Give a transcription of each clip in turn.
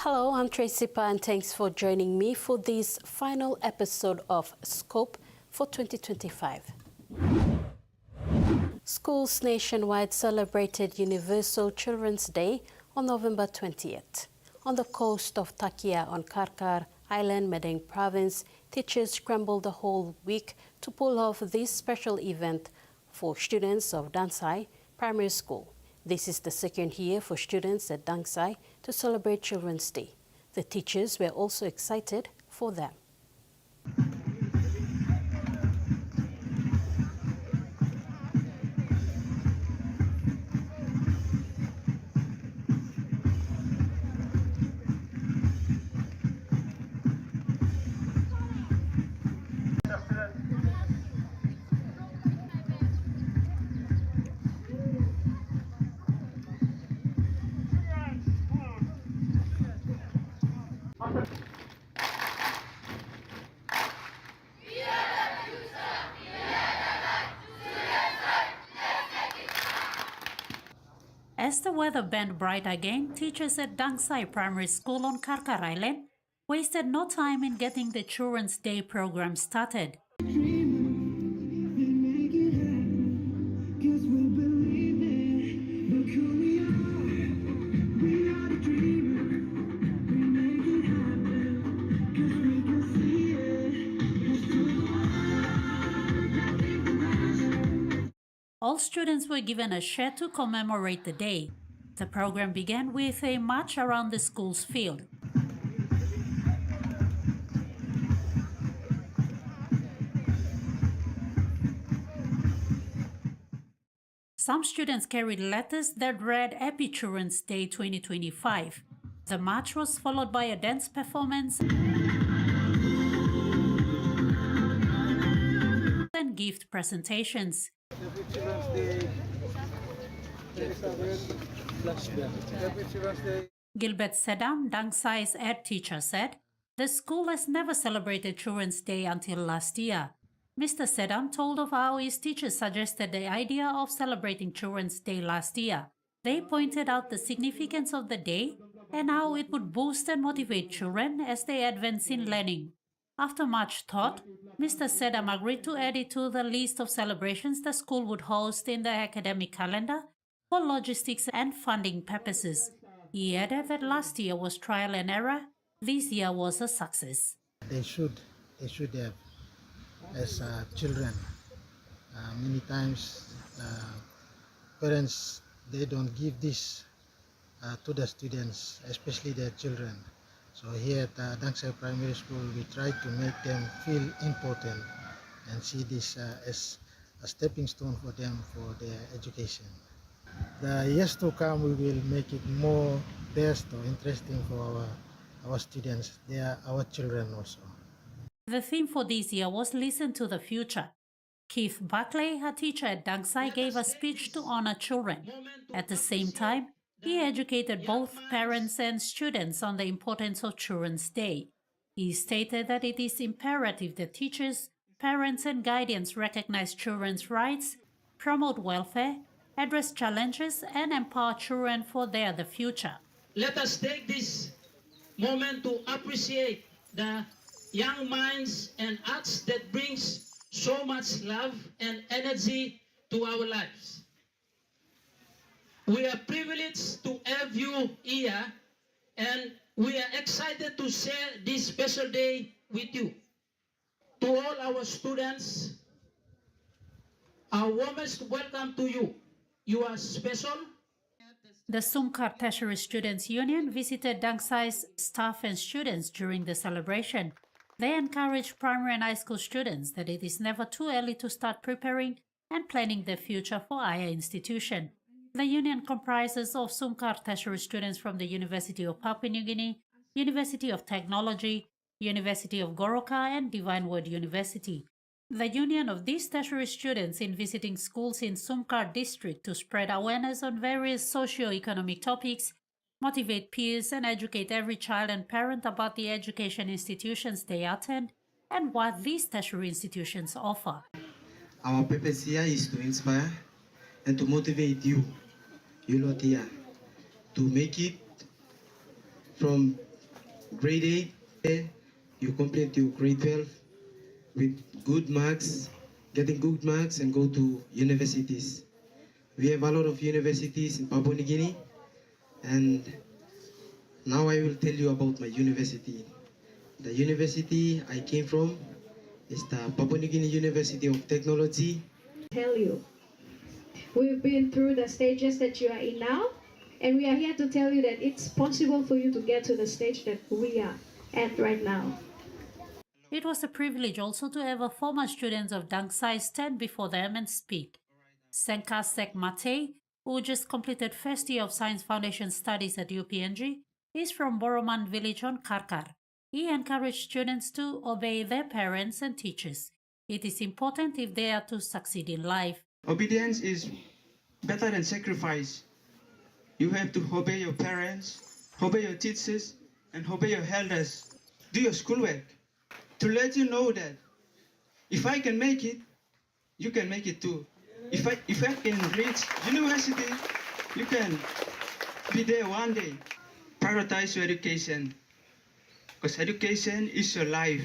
Hello, I'm Tracy Pa, and thanks for joining me for this final episode of Scope for 2025. Schools nationwide celebrated Universal Children's Day on November 20th. On the coast of Takia on Karkar Island, Medang Province, teachers scrambled the whole week to pull off this special event for students of Dangsai Primary School. This is the second year for students at Dangsai to celebrate Children's Day. The teachers were also excited for them. As the weather bent bright again, teachers at Dangsai Primary School on Karkar Island wasted no time in getting the Children's Day program started. All students were given a shed to commemorate the day. The program began with a march around the school's field. Some students carried letters that read Happy Children's Day 2025. The march was followed by a dance performance and gift presentations. Happy Children's Day. Happy Children's Day. Gilbert Sedam, Dangsai's ed teacher, said, "The school has never celebrated Children's Day until last year." Mr. Sedam told of how his teachers suggested the idea of celebrating Children's Day last year. They pointed out the significance of the day and how it would boost and motivate children as they advance in learning. After much thought, Mr. Sedam agreed to add it to the list of celebrations the school would host in the academic calendar for logistics and funding purposes. He added that last year was trial and error, this year was a success. They should have, as children. Many times parents, they don't give this to the students, especially their children. So here at Dangsai Primary School, we try to make them feel important and see this as a stepping stone for them for their education. The years to come, we will make it more best or interesting for our students. They are our children also. The theme for this year was Listen to the Future. Keith Buckley, a teacher at Dangsai, gave a speech to honor children. At the same time, he educated both parents and students on the importance of Children's Day. He stated that it is imperative that teachers, parents, and guardians recognize children's rights, promote welfare, address challenges, and empower children for the future. Let us take this moment to appreciate the young minds and acts that brings so much love and energy to our lives. We are privileged to have you here, and we are excited to share this special day with you. To all our students, our warmest welcome to you. You are special. The Sumkar Tertiary Students Union visited Dangsai's staff and students during the celebration. They encouraged primary and high school students that it is never too early to start preparing and planning their future for higher institution. The union comprises of Sumkar tertiary students from the University of Papua New Guinea, University of Technology, University of Goroka, and Divine Word University. The union of these tertiary students in visiting schools in Sumkar district to spread awareness on various socio-economic topics, motivate peers, and educate every child and parent about the education institutions they attend and what these tertiary institutions offer. Our purpose here is to inspire and to motivate you lot here, to make it from grade 8, you complete your grade 12 with good marks, getting good marks and go to universities. We have a lot of universities in Papua New Guinea, and now I will tell you about my university. The university I came from is the Papua New Guinea University of Technology. Tell you, we've been through the stages that you are in now, and we are here to tell you that it's possible for you to get to the stage that we are at right now. It was a privilege also to have a former student of Dang Sai stand before them and speak. Senkasek Mate, who just completed first year of Science Foundation studies at UPNG, is from Boroman village on Karkar. He encouraged students to obey their parents and teachers. It is important if they are to succeed in life. Obedience is better than sacrifice. You have to obey your parents, obey your teachers, and obey your elders. Do your schoolwork to let you know that if I can make it, you can make it too. If I can reach university, you can be there one day. Prioritize your education, because education is your life.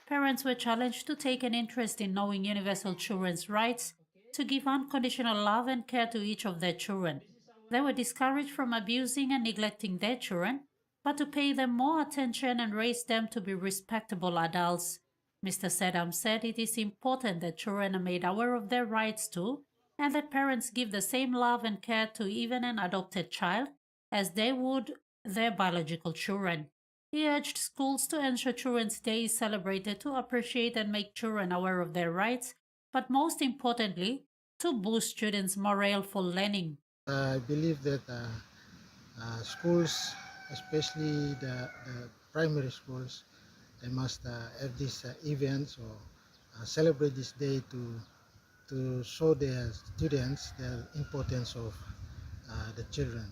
Parents were challenged to take an interest in knowing universal children's rights, to give unconditional love and care to each of their children. They were discouraged from abusing and neglecting their children, but to pay them more attention and raise them to be respectable adults. Mr. Sedam said it is important that children are made aware of their rights too, and that parents give the same love and care to even an adopted child as they would their biological children. He urged schools to ensure Children's Day is celebrated to appreciate and make children aware of their rights, but most importantly, to boost students' morale for learning. I believe that schools, especially the primary schools, they must have these events or celebrate this day to show their students the importance of the children.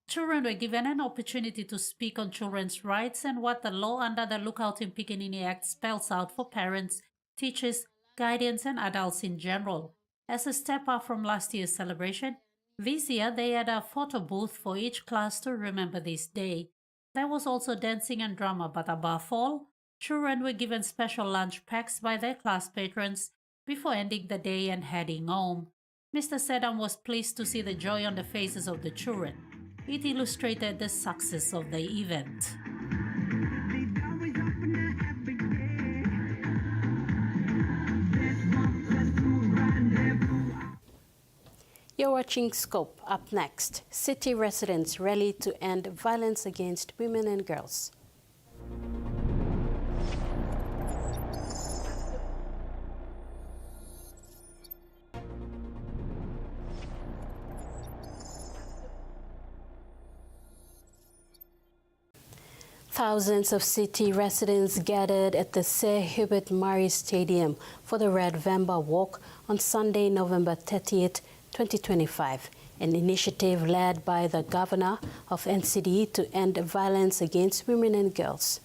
Children were given an opportunity to speak on children's rights and what the law under the Lookout in Pikanini Act spells out for parents, teachers, guardians and adults in general. As a step up from last year's celebration, this year they had a photo booth for each class to remember this day. There was also dancing and drama, but above all, children were given special lunch packs by their class patrons before ending the day and heading home. Mr. Sedam was pleased to see the joy on the faces of the children. It illustrated the success of the event. You're watching Scope. Up next, city residents rally to end violence against women and girls. Thousands of city residents gathered at the Sir Hubert Murray Stadium for the Red Vember Walk on Sunday, November 30th, 2025, an initiative led by the governor of NCD to end violence against women and girls.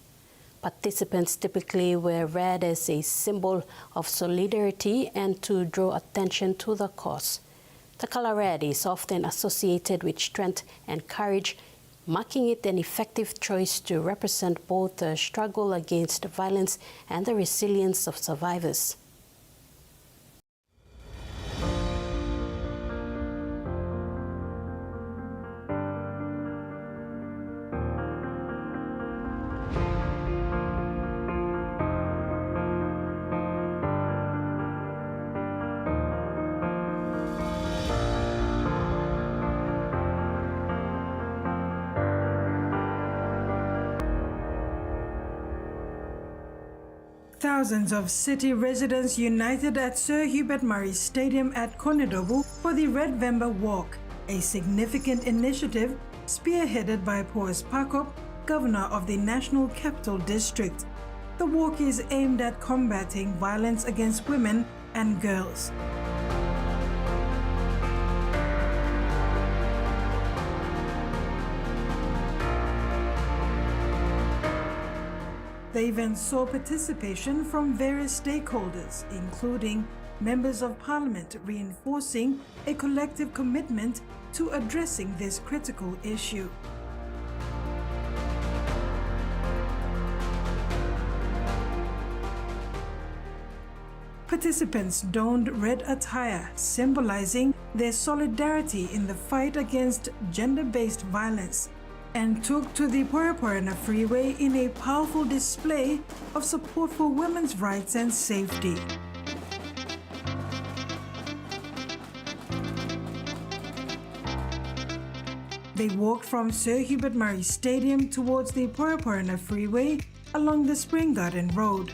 Participants typically were read as a symbol of solidarity and to draw attention to the cause. The color red is often associated with strength and courage, making it an effective choice to represent both the struggle against violence and the resilience of survivors. Thousands of city residents united at Sir Hubert Murray Stadium at Konedobu for the Red Vember Walk, a significant initiative spearheaded by Poas Pakop, Governor of the National Capital District. The walk is aimed at combating violence against women and girls. The event saw participation from various stakeholders, including members of parliament, reinforcing a collective commitment to addressing this critical issue. Participants donned red attire, symbolizing their solidarity in the fight against gender-based violence, and took to the Poyapoyana Freeway in a powerful display of support for women's rights and safety. They walked from Sir Hubert Murray Stadium towards the Poyapoyana Freeway along the Spring Garden Road.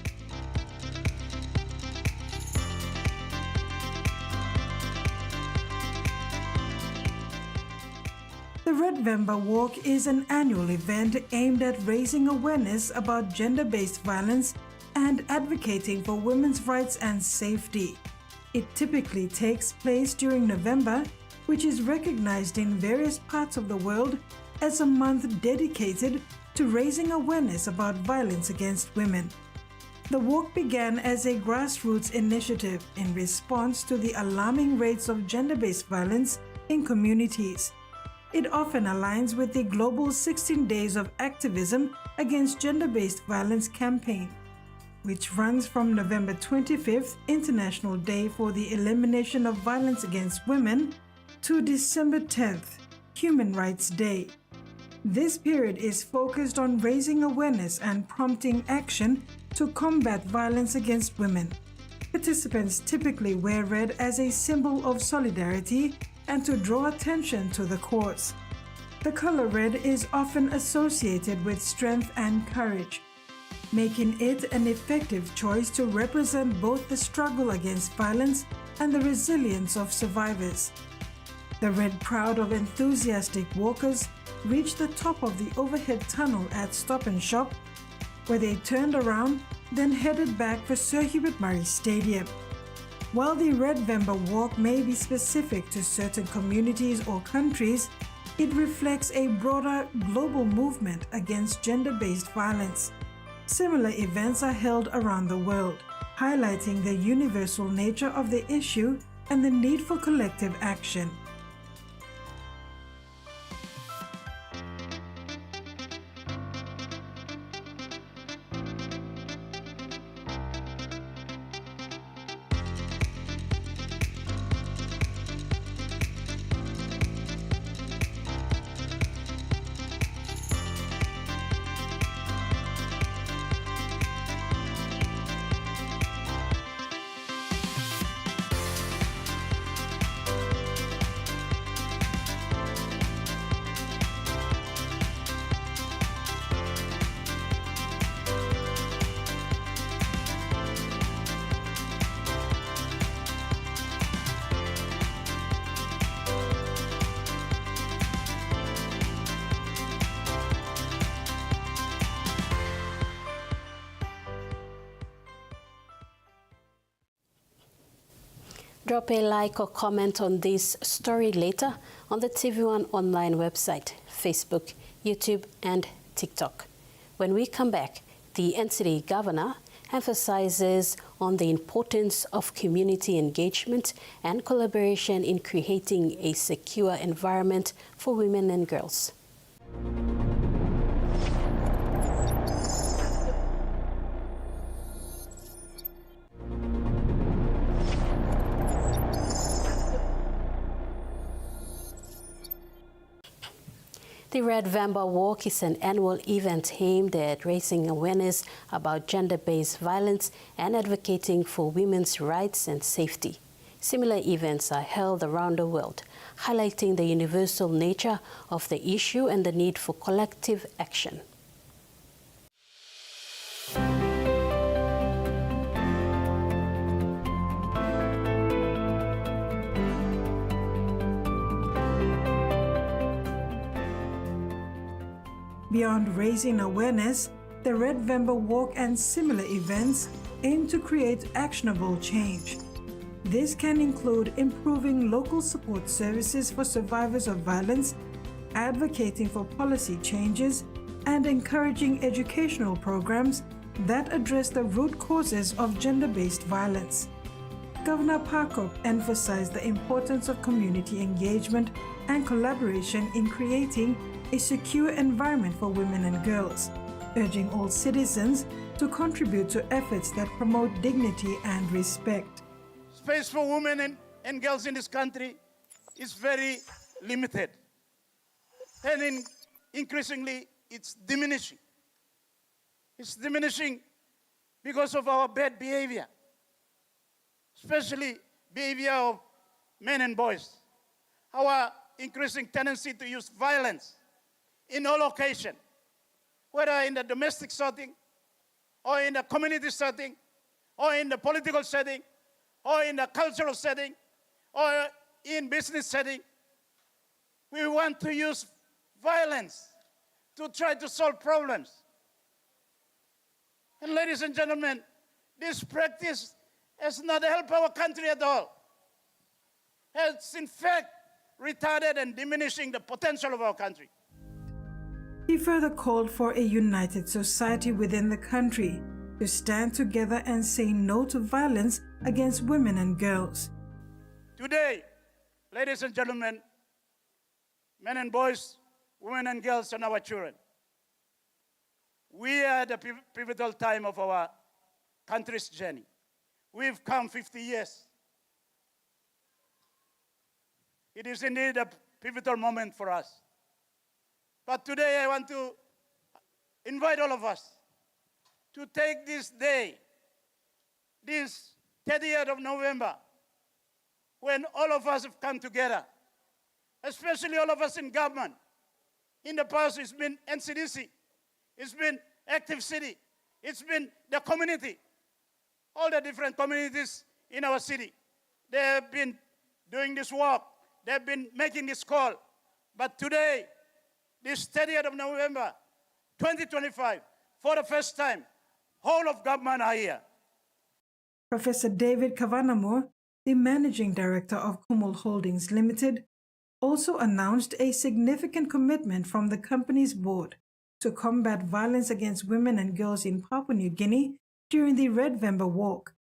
The Red Vember Walk is an annual event aimed at raising awareness about gender-based violence and advocating for women's rights and safety. It typically takes place during November, which is recognized in various parts of the world as a month dedicated to raising awareness about violence against women. The walk began as a grassroots initiative in response to the alarming rates of gender-based violence in communities. It often aligns with the global 16 Days of Activism Against Gender-Based Violence campaign, which runs from November 25th, International Day for the Elimination of Violence Against Women, to December 10th, Human Rights Day. This period is focused on raising awareness and prompting action to combat violence against women. Participants typically wear red as a symbol of solidarity and to draw attention to the cause. The color red is often associated with strength and courage, making it an effective choice to represent both the struggle against violence and the resilience of survivors. The red crowd of enthusiastic walkers reached the top of the overhead tunnel at Stop and Shop, where they turned around, then headed back for Sir Hubert Murray Stadium. While the Red Vember Walk may be specific to certain communities or countries, it reflects a broader global movement against gender-based violence. Similar events are held around the world, highlighting the universal nature of the issue and the need for collective action. Drop a like or comment on this story later on the TV1 online website, Facebook, YouTube, and TikTok. When we come back, the NCD governor emphasizes on the importance of community engagement and collaboration in creating a secure environment for women and girls. The Red Vember Walk is an annual event aimed at raising awareness about gender-based violence and advocating for women's rights and safety. Similar events are held around the world, highlighting the universal nature of the issue and the need for collective action. Beyond raising awareness, the Red Vember Walk and similar events aim to create actionable change. This can include improving local support services for survivors of violence, advocating for policy changes, and encouraging educational programs that address the root causes of gender-based violence. Governor Pakop emphasized the importance of community engagement and collaboration in creating a secure environment for women and girls, urging all citizens to contribute to efforts that promote dignity and respect. Space for women and girls in this country is very limited. And increasingly, it's diminishing. It's diminishing because of our bad behavior, especially behavior of men and boys. Our increasing tendency to use violence in all occasions, whether in the domestic setting, or in the community setting, or in the political setting, or in the cultural setting, or in business setting. We want to use violence to try to solve problems. And ladies and gentlemen, this practice has not helped our country at all. It's in fact retarded and diminishing the potential of our country. He further called for a united society within the country to stand together and say no to violence against women and girls. Today, ladies and gentlemen, men and boys, women and girls, and our children, we are at the pivotal time of our country's journey. We've come 50 years. It is indeed a pivotal moment for us. But today I want to invite all of us to take this day, this 30th of November, when all of us have come together, especially all of us in government. In the past, it's been NCDC, it's been Active City, it's been the community, all the different communities in our city. They have been doing this work, they have been making this call. But today, this 30th of November, 2025, for the first time, whole of government are here. Professor David Kavanagh, the managing director of Kumul Holdings Limited, also announced a significant commitment from the company's board to combat violence against women and girls in Papua New Guinea during the Red Vember Walk.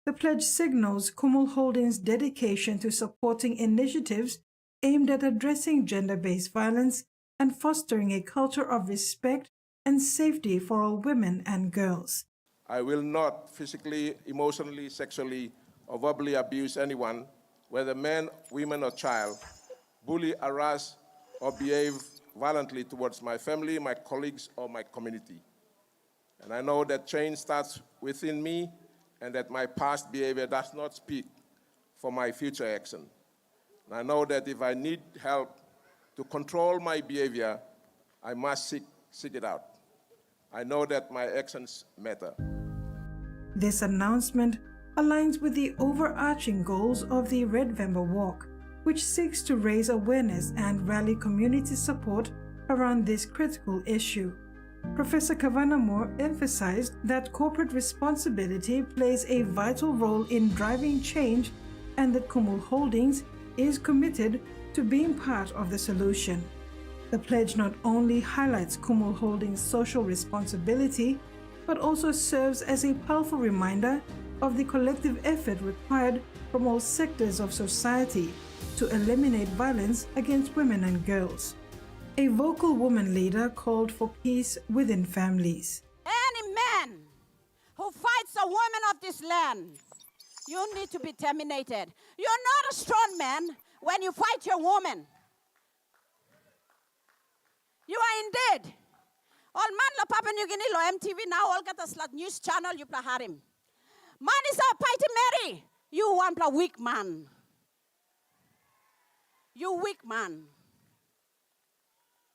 The pledge signals Kumul Holdings' dedication to supporting initiatives aimed at addressing gender-based violence and fostering a culture of respect and safety for all women and girls. I will not physically, emotionally, sexually, or verbally abuse anyone, whether man, woman, or child, bully, harass, or behave violently towards my family, my colleagues, or my community. And I know that change starts within me and that my past behavior does not speak for my future action. And I know that if I need help to control my behavior, I must seek it out. I know that my actions matter. This announcement aligns with the overarching goals of the Red Vember Walk, which seeks to raise awareness and rally community support around this critical issue. Professor Kavanagh emphasized that corporate responsibility plays a vital role in driving change and that Kumul Holdings is committed to being part of the solution. The pledge not only highlights Kumul Holdings' social responsibility, but also serves as a powerful reminder of the collective effort required from all sectors of society to eliminate violence against women and girls. A vocal woman leader called for peace within families. Any man who fights a woman of this land, you need to be terminated. You're not a strong man when you fight your woman. You are indeed. All man lo Papua New Guinea lo MTV now all get a slat news channel you pla harim. Man is a fighting Mary. You want a weak man. You weak man.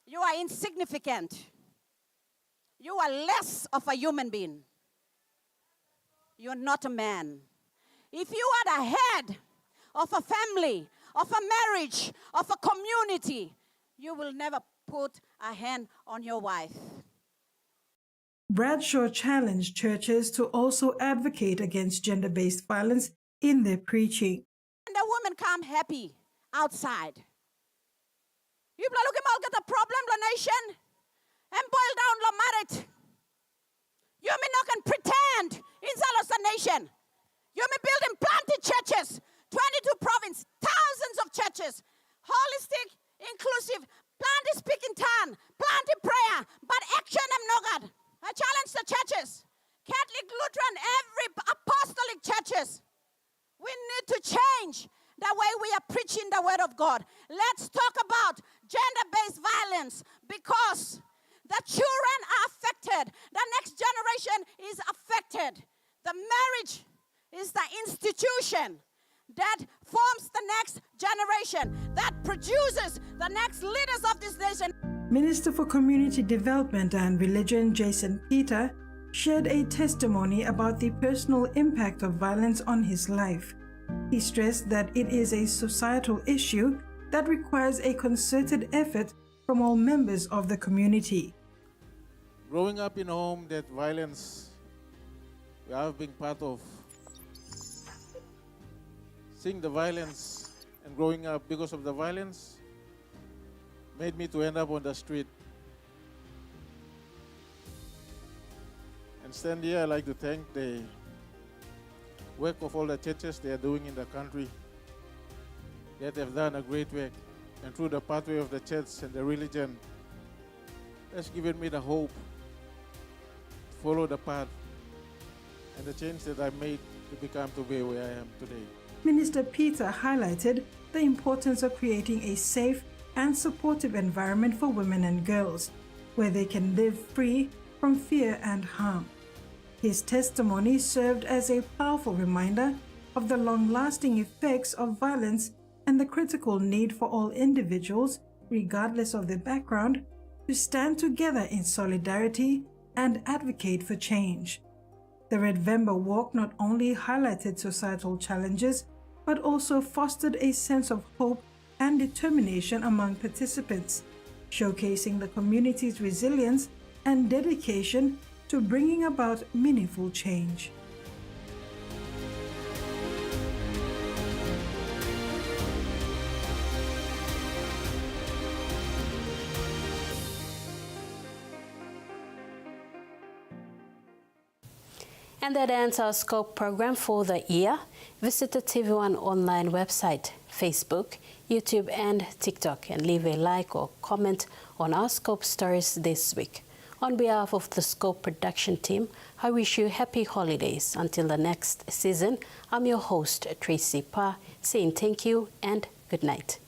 You are insignificant. You are less of a human being. You're not a man. If you are the head of a family, of a marriage, of a community, you will never put a hand on your wife. Bradshaw challenged churches to also advocate against gender-based violence in their preaching. And the women come happy outside. You look at get a problem, the nation, and boil down the merit. You may not can pretend in the nation. You may building planted churches, 22 provinces, thousands of churches, holistic, inclusive, planted speaking tongue, planted prayer, but action am no God. preaching the word of God. Let's talk about gender-based violence, because the children are affected. The next generation is affected. The marriage is the institution that forms the next generation, that produces the next leaders of this nation. Minister for Community Development and Religion Jason Peter shared a testimony about the personal impact of violence on his life. He stressed that it is a societal issue that requires a concerted effort from all members of the community. Growing up in a home that violence we have been part of, seeing the violence and growing up because of the violence made me to end up on the street. And stand here, I'd like to thank the work of all the churches they are doing in the country, that have done a great work. And through the pathway of the church and the religion, that's given me the hope to follow the path and the change that I made to become to be where I am today. Minister Peter highlighted the importance of creating a safe and supportive environment for women and girls, where they can live free from fear and harm. His testimony served as a powerful reminder of the long-lasting effects of violence and the critical need for all individuals, regardless of their background, to stand together in solidarity and advocate for change. The Red Vember Walk not only highlighted societal challenges, but also fostered a sense of hope and determination among participants, showcasing the community's resilience and dedication to bringing about meaningful change. And that ends our Scope program for the year. Visit the TV1 online website, Facebook, YouTube and TikTok, and leave a like or comment on our Scope stories this week. On behalf of the Scope production team, I wish you happy holidays. Until the next season, I'm your host, Tracy Pa, saying thank you and good night.